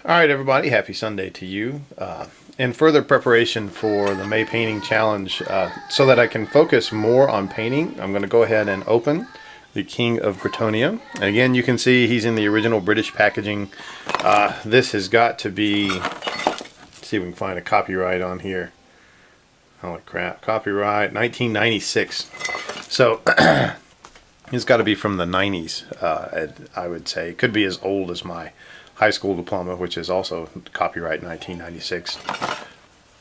All right, everybody, happy Sunday to you. In further preparation for the May Painting Challenge, so that I can focus more on painting, I'm going to go ahead and open the King of Bretonia. And again, you can see he's in the original British packaging. This has got to be, let's see if we can find a copyright on here. Holy crap, copyright 1996. So it's got to be from the 90s, I would say. It could be as old as my high school diploma, which is also copyright 1996.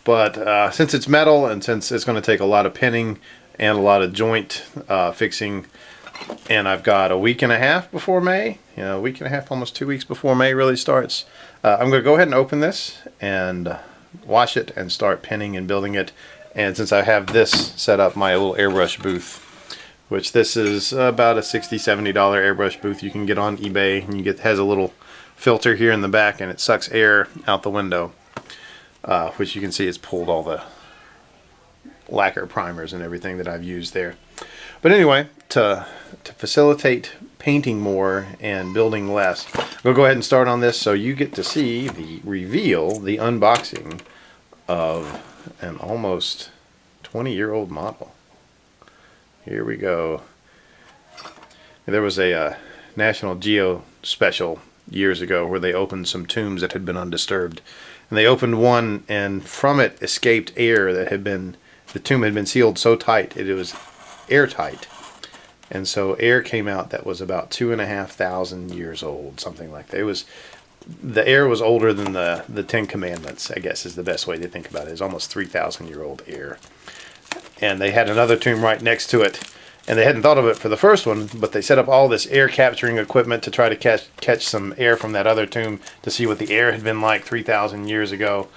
But since it's metal and since it's going to take a lot of pinning and a lot of joint fixing, and I've got a week and a half before May, a week and a half, almost 2 weeks before May really starts, I'm going to go ahead and open this and wash it and start pinning and building it. And since I have this set up, my little airbrush booth, which this is about a $60–70 airbrush booth you can get on eBay, and has a little filter here in the back, and it sucks air out the window, which you can see it's pulled all the lacquer primers and everything that I've used there. But anyway, to facilitate painting more and building less, we'll go ahead and start on this so you get to see the reveal, the unboxing of an almost 20-year-old model. Here we go. There was a National Geo special years ago where they opened some tombs that had been undisturbed, and they opened one, and from it escaped air that had been, the tomb had been sealed so tight it was airtight, and so air came out that was about 2,500 years old, something like that. It was, the air was older than the Ten Commandments, I guess is the best way to think about it. It's almost 3,000-year-old air. And they had another tomb right next to it, and they hadn't thought of it for the first one, but they set up all this air capturing equipment to try to catch some air from that other tomb to see what the air had been like 3,000 years ago,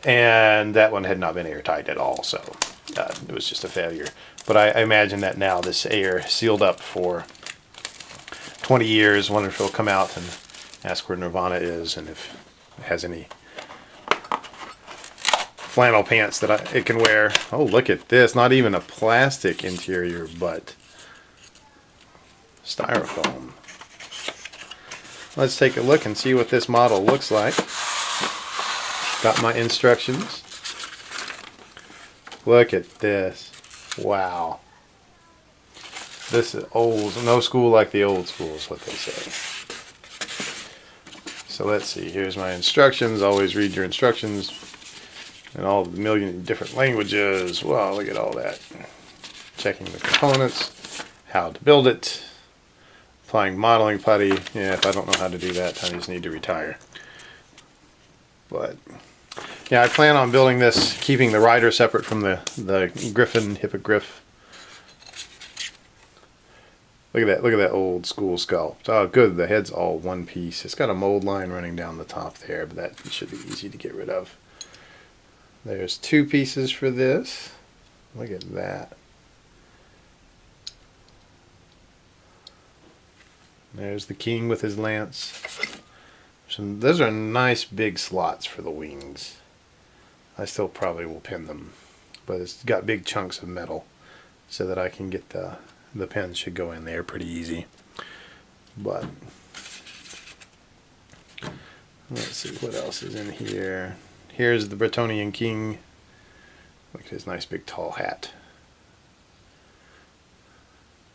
and that one had not been airtight at all, so it was just a failure. But I imagine that now this air sealed up for 20 years. Wonder if he'll come out and ask where Nirvana is, and if it has any flannel pants that it can wear. Oh, look at this. Not even a plastic interior, but styrofoam. Let's take a look and see what this model looks like. Got my instructions. Look at this. Wow. This is old. No school like the old school is what they say. So let's see. Here's my instructions. Always read your instructions. And all the million different languages. Wow, look at all that. Checking the components, how to build it, applying modeling putty. Yeah, if I don't know how to do that, I just need to retire. But yeah, I plan on building this, keeping the rider separate from the griffin, hippogriff. Look at that old school sculpt. Oh, good, the head's all one piece. It's got a mold line running down the top there, but that should be easy to get rid of. There's two pieces for this. Look at that. There's the king with his lance. Those are nice big slots for the wings. I still probably will pin them, but it's got big chunks of metal so that I can get the pins should go in there pretty easy. But let's see what else is in here. Here's the Bretonian king. Look at his nice big tall hat.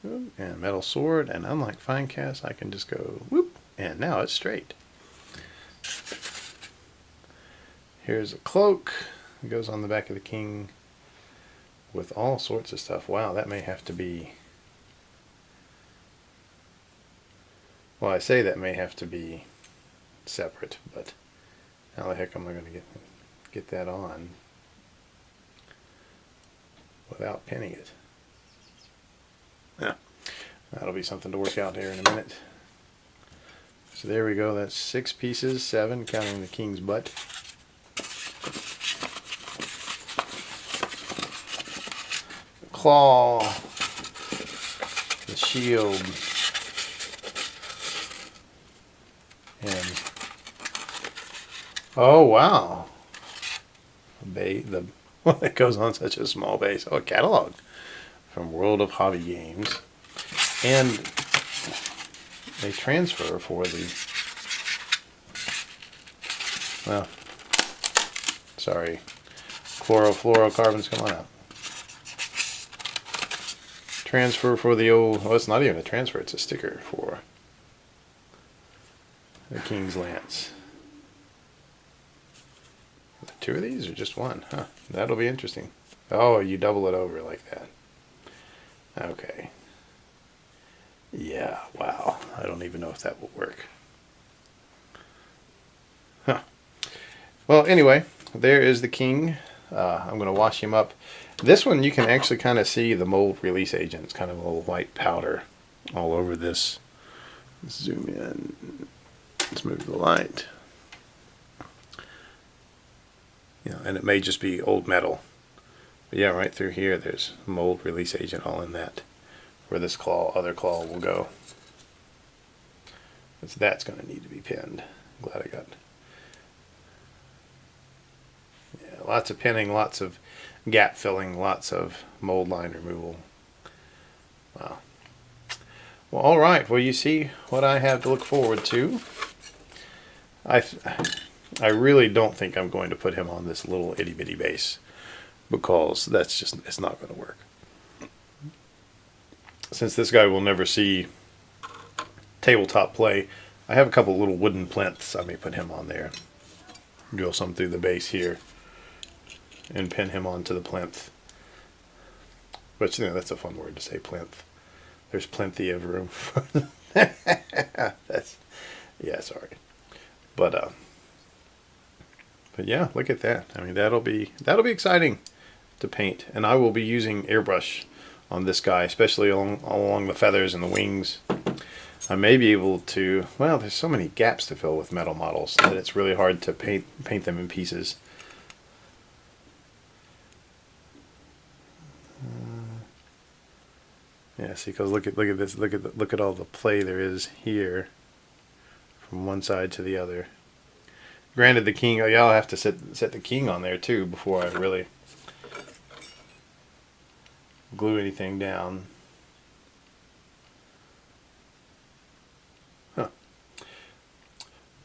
And a metal sword, and unlike fine cast, I can just go whoop, and now it's straight. Here's a cloak. It goes on the back of the king with all sorts of stuff. Wow, that may have to be, well, I say that may have to be separate, but how the heck am I going to get that on without pinning it? Yeah, that'll be something to work out here in a minute. So there we go. That's 6 pieces, 7 counting the king's butt. The claw, the shield, and oh wow, well, it goes on such a small base. Oh, a catalog from World of Hobby Games, and a transfer for the Well, sorry. Chlorofluorocarbons, come on out. Transfer for the old, well, it's not even a transfer, it's a sticker for the King's Lance. Two of these or just one? Huh, that'll be interesting. Oh, you double it over like that. Okay. Yeah, wow. I don't even know if that will work. Huh. Well, anyway, there is the king. I'm going to wash him up. This one you can actually kind of see the mold release agent. It's kind of a little white powder all over this. Zoom in. Let's move the light. You know, and it may just be old metal. But yeah, right through here there's mold release agent all in that. Where this claw, other claw will go. So that's going to need to be pinned. I'm glad I got. Yeah, lots of pinning, lots of gap filling, lots of mold line removal. Wow. Well, all right. Well, you see what I have to look forward to. I really don't think I'm going to put him on this little itty bitty base because that's just, it's not going to work. Since this guy will never see tabletop play, I have a couple little wooden plinths. I may put him on there. Drill some through the base here and pin him onto the plinth. But you know, that's a fun word to say, plinth. There's plenty of room for that's, yeah, sorry. But yeah, look at that. I mean, that'll be exciting to paint, and I will be using airbrush on this guy, especially along the feathers and the wings. I may be able to, well, there's so many gaps to fill with metal models that it's really hard to paint them in pieces. Yeah, see, because look at this, look at all the play there is here from one side to the other. Granted, the king, oh yeah, I'll have to set the king on there too before I really glue anything down. Huh.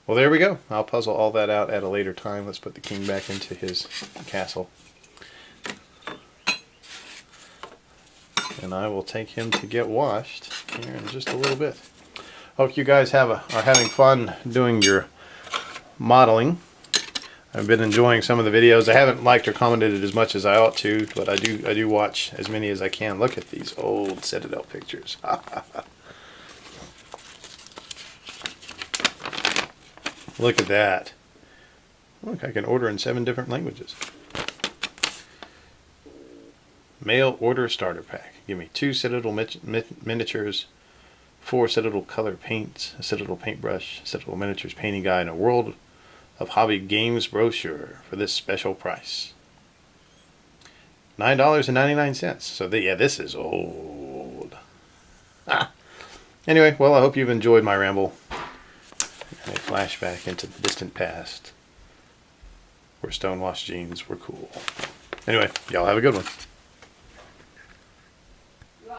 Well, there we go. I'll puzzle all that out at a later time. Let's put the king back into his castle. And I will take him to get washed here in just a little bit. Hope you guys are having fun doing your modeling. I've been enjoying some of the videos. I haven't liked or commented it as much as I ought to, but I do watch as many as I can. Look at these old Citadel pictures. Look at that. Look, I can order in 7 different languages. Mail order starter pack. Give me 2 Citadel miniatures, 4 Citadel color paints, a Citadel paintbrush, Citadel miniatures painting guide, and a World of Hobby Games brochure for this special price. $9.99. So yeah, this is old. Anyway, well, I hope you've enjoyed my ramble. And a flashback into the distant past where stonewashed jeans were cool. Anyway, y'all have a good one.